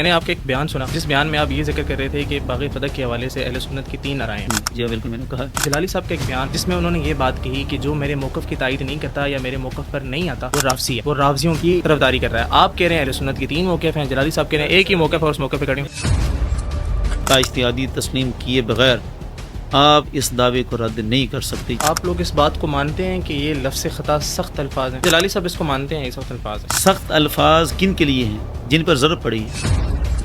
میں نے آپ کا ایک بیان سنا جس بیان میں آپ یہ ذکر کر رہے تھے کہ باغ فتح کے حوالے سے اہل سنت کی 3 رائے ہیں. جی بالکل میں نے کہا. جلالی صاحب کا ایک بیان جس میں انہوں نے یہ بات کہی کہ جو میرے موقف کی تائید نہیں کرتا یا میرے موقف پر نہیں آتا وہ رافضی ہے, وہ رافضیوں کی طرفداری کر رہا ہے. آپ کہہ رہے ہیں اہل سنت کی 3 موقف ہیں, جلالی صاحب کہہ رہے ہیں ایک ہی موقف ہے اور اس موقف پہ کھڑے ہوں. کا اجتہادی تسلیم کیے بغیر آپ اس دعوے کو رد نہیں کر سکتے. آپ لوگ اس بات کو مانتے ہیں کہ یہ لفظ خطا سخت الفاظ ہیں؟ جلالی صاحب اس کو مانتے ہیں یہ سخت الفاظ ہیں؟ سخت الفاظ کن کے لیے ہیں؟ جن پر ضرورت پڑی ہے.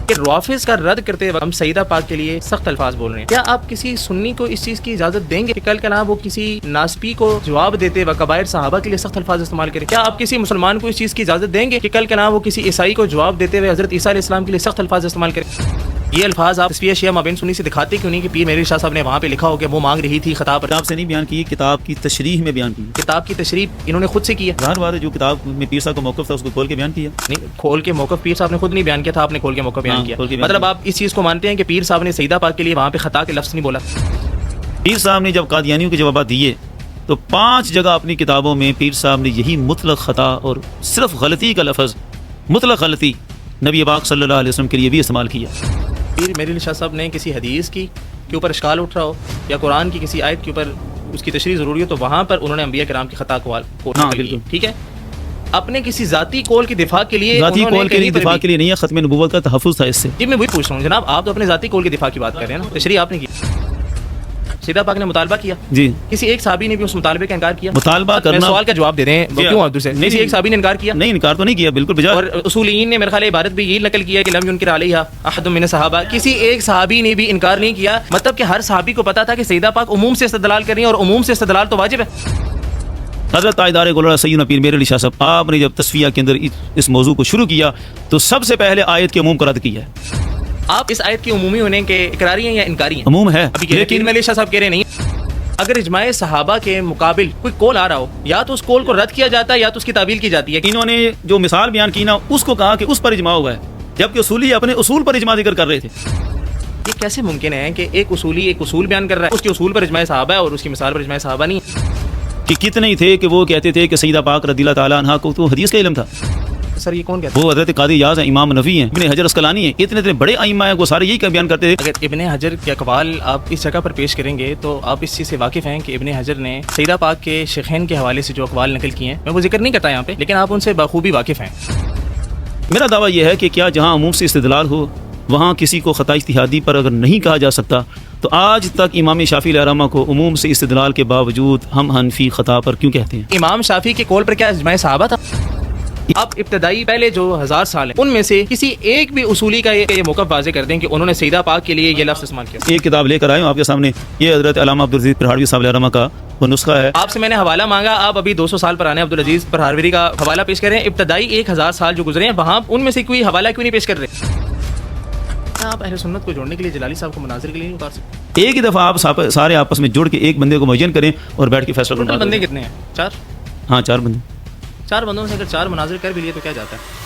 کہ روافظ کا رد کرتے وقت ہم سیدہ پاک کے لیے سخت الفاظ بول رہے ہیں. کیا آپ کسی سنی کو اس چیز کی اجازت دیں گے کہ کل کا نام وہ کسی ناسپی کو جواب دیتے وقت کبائر صحابہ کے لیے سخت الفاظ استعمال کرے؟ کیا آپ کسی مسلمان کو اس چیز کی اجازت دیں گے کہ کل کا نام وہ کسی عیسائی کو جواب دیتے ہوئے حضرت عیسیٰ علیہ السلام کے لیے سخت الفاظ استعمال کرے؟ یہ الفاظ آپ تصفیہ شیعہ مابین سنی سے دکھاتے کیوں نہیں کہ پیر مہر علی شاہ صاحب نے وہاں پہ لکھا ہو کہ وہ مانگ رہی تھی خطاب پر؟ کتاب سے نہیں بیان کی, کتاب کی تشریح میں بیان کی. کتاب کی تشریح انہوں نے خود سے کی ہے. ظاہر بات ہے جو کتاب میں پیر صاحب کا موقف تھا اس کو کھول کے بیان کیا. نہیں, کھول کے موقف پیر صاحب نے خود نہیں بیان کیا تھا, آپ نے کھول کے موقف بیان کیا. مطلب آپ اس چیز کو مانتے ہیں کہ پیر صاحب نے سیدہ پاک کے لیے وہاں پہ خطا کے لفظ نہیں بولا؟ پیر صاحب نے جب قادیانیوں کے جوابات دیے تو 5 جگہ اپنی کتابوں میں پیر صاحب نے یہی مطلق خطا اور صرف غلطی کا لفظ مطلق غلطی نبی پاک صلی اللہ علیہ وسلم کے لیے بھی استعمال کیا. پیر مہر علی شاہ صاحب نے کسی حدیث کی کے اوپر اشکال اٹھ رہا ہو یا قرآن کی کسی آیت کے اوپر اس کی تشریح ضروری ہو تو وہاں پر انہوں نے انبیاء کرام کی خطا کو نقل کی. ٹھیک ہے, اپنے کسی ذاتی قول کی دفاع کے لیے دفاع کے لیے نہیں ہے, ختم نبوت کا تحفظ تھا اس سے. جی میں وہی پوچھ رہا ہوں جناب, آپ تو اپنے ذاتی قول کی دفاع کی بات کر رہے ہیں نا, تشریح آپ نے کی. سیدہ پاک نے مطالبہ کیا جی, کسی ایک صحابی نے بھی اس مطالبے کا انکار کیا؟ مطالبہ کرنا سوال کا جواب دے دیں کیوں آپ دوسرے کسی ایک صحابی نے انکار کیا؟ نہیں, انکار تو نہیں کیا بالکل بجا. اور اصولین نے میرے خیال عبارت بھی یہی نقل کیا کہ لم ينکر علیہا احد من الصحابہ, کسی ایک صحابی نے بھی انکار نہیں کیا. مطلب کہ ہر صحابی کو پتا تھا کہ سیدہ پاک عموم سے استدلال کر رہی ہیں اور عموم سے استدلال تو واجب ہے. حضرت تاجدار گولڑا سیدنا پیر مہر علی شاہ صاحب, آپ نے جب تصفیہ کے اندر اس موضوع کو شروع کیا تو سب سے پہلے آیت کے عموم کو رد کیا ہے. آپ اس آیت کی عمومی ہونے کے اقراری ہیں یا انکاری ہیں؟ عموم ہے. لیکن مہر علی شاہ صاحب کہہ رہے نہیں. اگر اجماع صحابہ کے مقابل کوئی قول آ رہا ہو یا تو اس قول کو رد کیا جاتا ہے یا تو اس کی تعویل کی جاتی ہے. انہوں نے جو مثال بیان کی نا اس کو کہا کہ اس پر اجماع ہوا ہے, جبکہ اصولی اپنے اصول پر اجماع ذکر کر رہے تھے. یہ کیسے ممکن ہے کہ ایک اصولی ایک اصول بیان کر رہا ہے, اس کے اصول پر اجماع صحابہ ہے اور اس کی مثال پر اجماع صحابہ نہیں ہے؟ کہ کتنے ہی تھے کہ وہ کہتے تھے کہ سیدہ پاک رضی اللہ تعالیٰ عنہا کو تو حدیث کا علم تھا. سر یہ کون کہتا ہے؟ وہ حضرت قاضی یاز ہیں, امام نفی ہیں, ابن حجر اسقلانی ہیں, اتنے بڑے ائمہ ہیں, وہ سارے یہی کا بیان کرتے تھے. اگر ابن حجر کے اقوال آپ اس جگہ پر پیش کریں گے تو آپ اس چیز سے واقف ہیں کہ ابن حجر نے سیدہ پاک کے شیخین کے حوالے سے جو اقوال نقل کیے ہیں, میں وہ ذکر نہیں کرتا یہاں پہ, لیکن آپ ان سے بخوبی واقف ہیں. میرا دعویٰ یہ ہے کہ کیا جہاں عموم سے استدلال ہو وہاں کسی کو خطا اجتہادی پر اگر نہیں کہا جا سکتا تو آج تک امام شافعی علیہ الرحمہ کو عموم سے استدلال کے باوجود ہم حنفی خطا پر کیوں کہتے ہیں؟ امام شافعی کے قول پر کیا اجماع صحابہ تھا؟ آپ ابتدائی پہلے جو 1000 سال ہیں ان میں سے کسی ایک بھی اصولی کا یہ موقف واضح کر دیں کہ انہوں نے سیدہ پاک کے لیے یہ لفظ استعمال کیا. ایک کتاب لے کر آئے ہوں آپ کے سامنے, یہ حضرت علامہ عبدالعزیز پرہاروی صاحب علیہ الرحمہ کا وہ نسخہ ہے. آپ سے میں نے حوالہ مانگا, آپ ابھی 200 سال پرانے عبدالعزیز پرہاروی کا حوالہ پیش کر رہے ہیں. ابتدائی 1000 سال جو گزرے ہیں وہاں ان میں سے کوئی حوالہ کیوں نہیں پیش کر رہے؟ آپ اہل سنت کو جوڑنے کے لیے جلالی صاحب کو مناظر کے لیے نہیں اتار سکتے؟ ایک ہی دفعہ آپ سارے آپس میں جوڑ کے ایک بندے کو معین کریں اور بیٹھ کے فیصلہ کریں. بندے کتنے ہیں؟ 4. ہاں 4 بندے. 4 بندوں سے اگر 4 مناظر کر بھی لیے تو کیا جاتا ہے؟